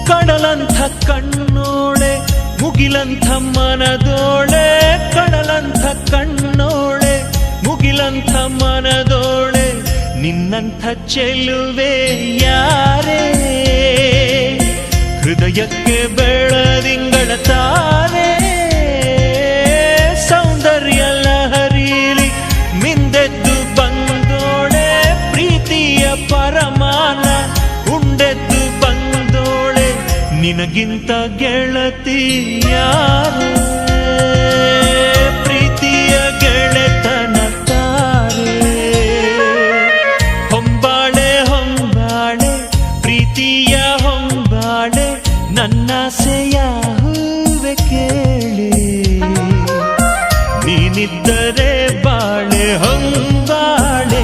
ಕಡಲಂಥ ಕಣ್ಣೋಳೆ ಮುಗಿಲಂಥ ಮನದೋಳೆ, ಕಡಲಂಥ ಕಣ್ಣೋಳೆ ಮುಗಿಲಂಥ ಮನದೋಳೆ, ನಿನ್ನಂಥ ಚೆಲುವೆ ಯಾರೇ, ಹೃದಯಕ್ಕೆ ಬೆಳದಿಂಗಳ ತಾರೆ, ಸೌಂದರ್ಯ ಲಹರೀಲಿ ಮಿಂದೆದ್ದು ಬಂದೋಳೆ, ಪ್ರೀತಿಯ ಪರಮಾನ ಉಂಡೆದ್ದು ಬಂದೋಳೆ, ನಿನಗಿಂತ ಗೆಳತಿ ಯಾರೇ, ಪ್ರೀತಿಯ ಗೆಳೆತನ ತಾರೆ. ಹೊಂಬಾಳೆ ಹೊಂಬಾಳೆ ಪ್ರೀತಿಯ ಹೊಂಬಾಳೆ, ನನ್ನಾಸೆಯ ಹೂವೆ ಕೇಳೆ, ನೀನಿದ್ದರೆ ಬಾಳೆ ಹೊಂಬಾಳೆ.